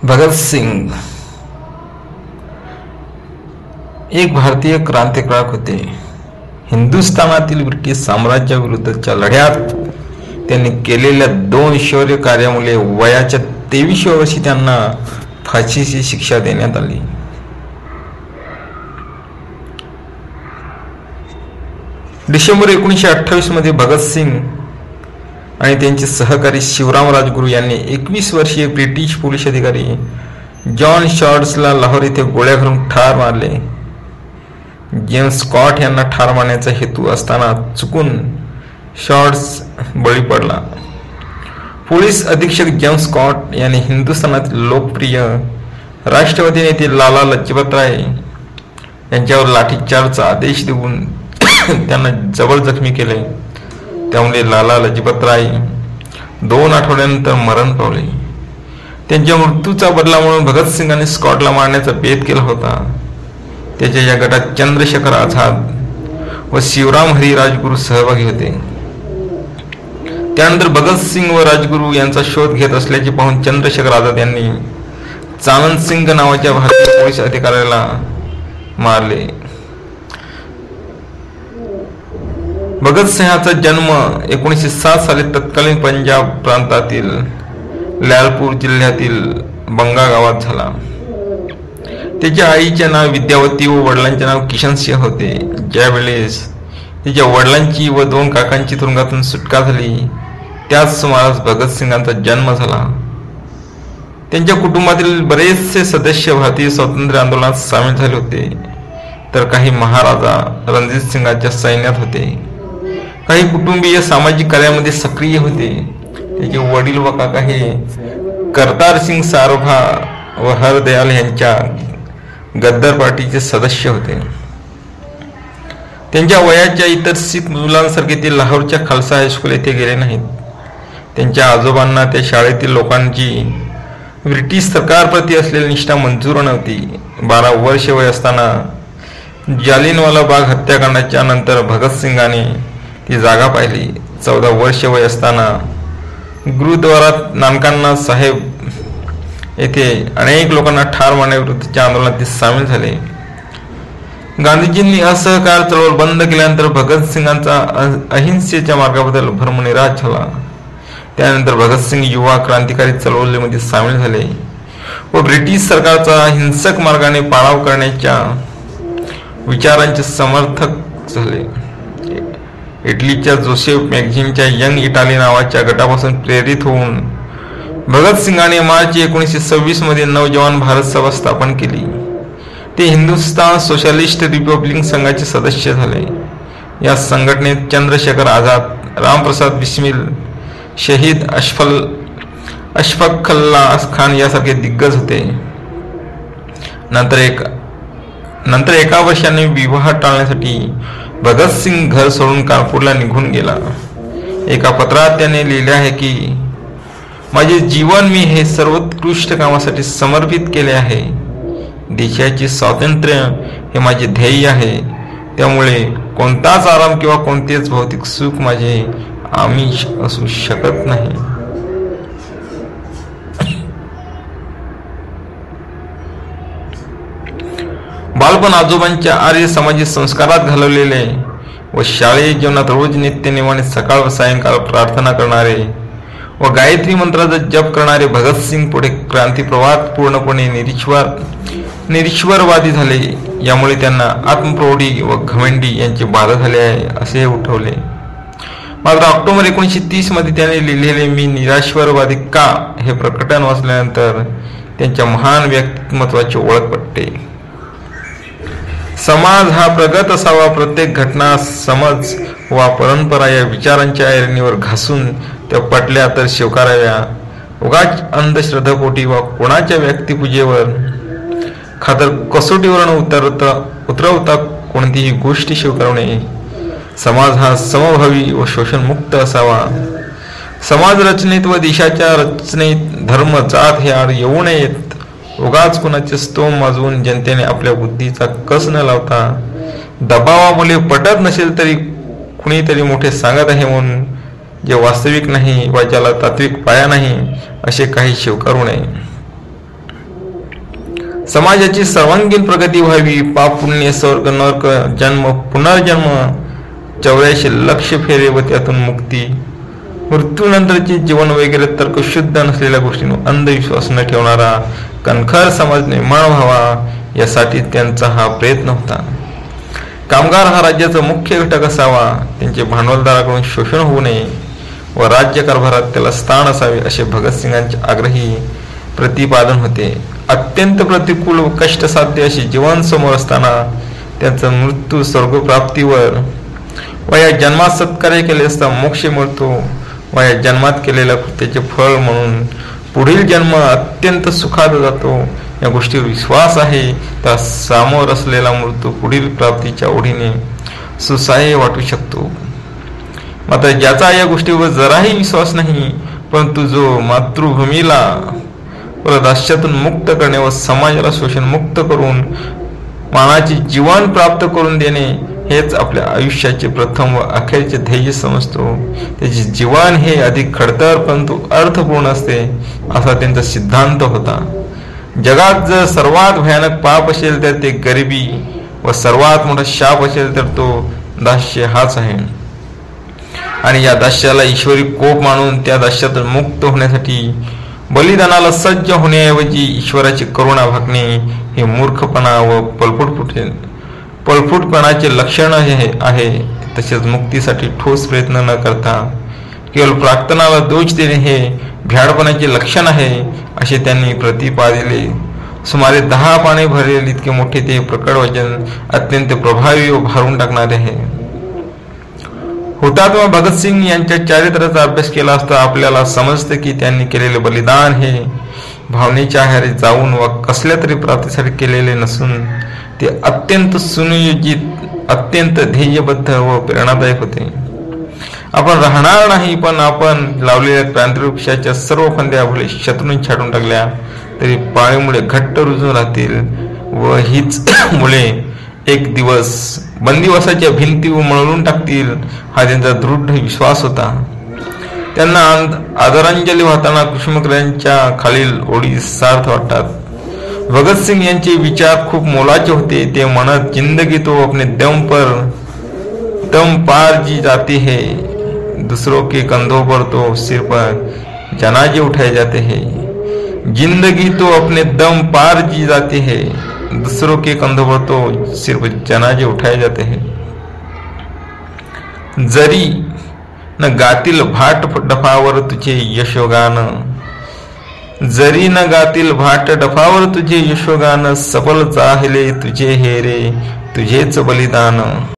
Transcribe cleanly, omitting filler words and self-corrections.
भगतसिंग एक भारतीय क्रांतिकारक होते. हिंदुस्थानातील ब्रिटिश साम्राज्याविरुद्धच्या लढ्यात त्यांनी केलेल्या 2 शौर्य कार्यामुळे वयाच्या 23व्या वर्षी त्यांना फाशीची शिक्षा देण्यात आली. डिसेंबर 1928 मध्ये भगतसिंग आणि त्यांचे सहकारी शिवराम राजगुरू यांनी 21 वर्षीय ब्रिटिश पोलीस अधिकारी जॉन शॉर्ट्सला लाहोर येथे गोळ्या घालून ठार मारले. जेम्स स्कॉट यांना ठार मारण्याचा हेतू असताना चुकून शॉर्ट्स बळी पडला. पोलीस अधीक्षक जेम्स स्कॉट यांनी हिंदुस्थानातील लोकप्रिय राष्ट्रवादी नेते लाला लजपत राय यांच्यावर लाठीचार्जचा आदेश देऊन त्यांना जबर जखमी केले. त्यामुळे लाला लजपत राय 2 आठवड्यानंतर मरण पावले. त्यांच्या मृत्यूचा बदला म्हणून भगतसिंगांनी स्कॉटला मारण्याचा बेत केला होता. त्याच्या या गटात चंद्रशेखर आझाद व शिवराम हरी राजगुरू सहभागी होते. त्यानंतर भगतसिंग व राजगुरू यांचा शोध घेत असल्याचे पाहून चंद्रशेखर आझाद यांनी चानन सिंग नावाच्या भारतीय पोलीस अधिकाऱ्याला मारले. भगतसिंहाचा जन्म 1907 साली तत्कालीन पंजाब प्रांतातील लालपूर जिल्ह्यातील बंगा गावात झाला. त्याच्या आईचे नाव विद्यावती व वडिलांचे नाव किशनसिंह होते. ज्यावेळेस त्याच्या वडिलांची व 2 काकांची तुरुंगातून सुटका झाली त्याच सुमारास भगतसिंगांचा जन्म झाला. त्यांच्या कुटुंबातील बरेचसे सदस्य भारतीय स्वातंत्र्य आंदोलनात सामील झाले होते, तर काही महाराजा रणजित सिंगांच्या सैन्यात होते. काही कुटुंबीय सामाजिक कार्यामध्ये सक्रिय होते. त्याचे वडील व काका हे करतार सिंग सारोभा व हरदयाल यांच्या गद्दार पार्टीचे सदस्य होते. त्यांच्या वयाच्या इतर शीख मुलांसारखे ते लाहोरच्या खालसा हायस्कूल येथे गेले नाहीत. त्यांच्या आजोबांना त्या शाळेतील लोकांची ब्रिटिश सरकारप्रती असलेली निष्ठा मंजूर नव्हती. 12 वर्ष वय असताना जालियनवाला बाग हत्याकांडाच्या नंतर भगतसिंगाने ती जागा पाहिली. 14 वर्ष वय असताना गुरुद्वारात नानकाना साहेब येथे अनेक लोकांना ठार मारण्याविरुद्धच्या आंदोलनात ते सामील झाले. गांधीजींनी असहकार चळवळ बंद केल्यानंतर भगतसिंगांचा अहिंसेच्या मार्गाबद्दल भरमनिराश झाला. त्यानंतर भगतसिंग युवा क्रांतिकारी चळवळीमध्ये सामील झाले व ब्रिटिश सरकारचा हिंसक मार्गाने पाडाव करण्याच्या विचारांचे समर्थक झाले. इटलीच्या जोसेफ मॅगझिनच्या यंग इटाली नावाच्या गटापासून प्रेरित होऊन भगतसिंगाने मार्च 1926 मध्ये नवजवान भारत सभा स्थापन केली. ते हिंदुस्थान सोशलिस्ट रिपब्लिक संघाचे सदस्य झाले. या संघटनेत चंद्रशेखर आझाद, रामप्रसाद बिस्मिल, शहीद अशफाकउल्ला खान यासारखे दिग्गज होते. नंतर एका वर्षाने विवाह टाळण्यासाठी भगतसिंग घर सोडून कानपूरला निघून गेला. एका पत्रात त्याने लिहिले आहे की माझे जीवन मी हे सर्वोत्कृष्ट कामासाठी समर्पित केले आहे. देशाचे स्वातंत्र्य हे माझे ध्येय आहे. त्यामुळे कोणताच आराम किंवा कोणतेच भौतिक सुख माझे आमिष असू शकत नाही. बालपण आजोबांच्या आर्य समाजी संस्कारात घालवलेले व शालेय जीवनात रोज नित्यनेमाने सकाळ व सायंकाळ प्रार्थना करणारे व गायत्री मंत्राचा जप करणारे भगतसिंग पुढे क्रांती प्रवाहात पूर्णपणे निरीश्वरवादी झाले. यामुळे त्यांना आत्मप्रौढी व घमेंडी यांची बाधा झाली आहे असे उठवले. मात्र ऑक्टोबर 1930 मध्ये त्याने लिहिलेले मी निराश्वरवादी का हे प्रकटन वाचल्यानंतर त्यांच्या महान व्यक्तिमत्वाची ओळख पटते. समाज हा प्रगत असावा. प्रत्येक घटना, समज वा परंपरा या विचारांच्या ऐरणीवर घासून त्या पटल्या तर स्वीकाराव्या. उगाच अंधश्रद्धापोटी वा कोणाच्या व्यक्तिपूजेवर खातर कसोटीवरून उतरवता कोणतीही गोष्टी स्वीकारू नये. समाज हा समभावी व शोषणमुक्त असावा. समाज रचनेत व देशाच्या रचनेत धर्म, जात हे आड येऊ नयेत. उगाच कुणाचे स्तोम वाजवून जनतेने आपल्या बुद्धीचा कस न लावता दबावामुळे पटत नसेल तरी कुणीतरी मोठे सांगत आहे म्हणून जे वास्तविक नाही वा ज्याला तात्विक पाया नाही असे काही स्वीकारू नये. समाजाची सर्वांगीण प्रगती व्हावी, पाप पुण्य स्वर्ग नरक जन्म पुनर्जन्म 84 लक्ष फेरे व त्यातून मुक्ती, मृत्यूनंतरचे जीवन वगैरे तर्कशुद्ध नसलेल्या गोष्टींवर अंधविश्वास न ठेवणारा कणखर समाज निर्माण व्हावा, यासाठी त्यांचा हा प्रयत्न होता. कामगार हा राज्याचा मुख्य घटक असावा, त्यांचे भांडवलदाराकडून शोषण होऊ नये व राज्य कारभारात त्याला स्थान असावे, असे भगतसिंगांचे आग्रही प्रतिपादन होते. अत्यंत प्रतिकूल व कष्टसाध्य असे जीवन समोर असताना त्यांचा मृत्यू स्वर्गप्राप्तीवर व या जन्मात सत्कार्य केले असता मोक्ष मिळतो व या जन्मात केलेल्या कृत्याचे फळ म्हणून पुढील जन्म अत्यंत सुखाद जातो, या गोष्टीवर विश्वास आहे, तर समोर असलेला मृत्यू पुढील प्राप्तीच्या ओढीने सुसह्य वाटू शकतो. मात्र ज्याचा या गोष्टीवर जराही विश्वास नाही, परंतु जो मातृभूमीला दास्यातून मुक्त करणे व समाजाला शोषण मुक्त करून मानाचे जीवन प्राप्त करून देणे हेच आपल्या आयुष्याचे प्रथम व अखेरचे ध्येय समजतो, त्याचे जीवन हे अधिक खडतर परंतु अर्थपूर्ण असते, असा त्यांचा सिद्धांत होता. जगात जर सर्वात भयानक पाप असेल तर ते गरिबी व सर्वात मोठा शाप असेल तर तो दास्य हाच आहे. आणि या दास्याला ईश्वरी कोप मानून त्या दास्यातून मुक्त होण्यासाठी बलिदानाला सज्ज होण्याऐवजी ईश्वराची करुणा भागणे हे मूर्खपणा व पळपुटपणाचे लक्षण आहे. तसेच मुक्तीसाठी ठोस प्रयत्न न करता केवळ प्रार्थनाला दोष देणे हे भ्याडपणाचे लक्षण आहे, असे त्यांनी प्रतिपादिले. सुमारे 10 पाने भरलेले इतके मोठे ते प्रकट वचन अत्यंत प्रभावी व भारून टाकणारे आहे. हुतात्मा भगतसिंग यांच्या चारित्र्याचा अभ्यास केला असता आपल्याला समजते की त्यांनी केलेले बलिदान हे भावनेच्या आहारी जाऊन व कसल्या तरी प्राप्तीसाठी केलेले नसून ते अत्यंत सुनियोजित, अत्यंत ध्येयबद्ध व प्रेरणादायक होते. आपण राहणार नाही, पण आपण लावलेल्या क्रांतिवृक्षाच्या सर्व फांद्या भले शत्रूंनी छाटून टाकल्या तरी पाळीमुळे घट्ट रुजून राहतील व हीच मुळे एक दिवस बंदिवासाच्या भिंती उमळून टाकतील, हा त्यांचा दृढ विश्वास होता. त्यांना आदरांजली वाहताना कुसुमाग्रजांच्या खालील ओळी सार्थ वाटतात. भगतसिंग यांचे विचार खूप मोलाचे होते. ते म्हणत, जिंदगी तो अपने दम पार जी जाती है, दूसरों के कंधों पर तो सिर पर जनाजे उठाए जाते हैं. जिंदगी तो अपने दम पार जी जाती है, दूसरों के कंधों पर तो सिर पर जनाजे उठाए जाते हैं. जरी न गातील भाट डफावर तुझे यशोगान, जरी न गातील भाट डफावर तुझे यशोगान, सफल चाहिले तुझे हेरे तुझेच बलिदान.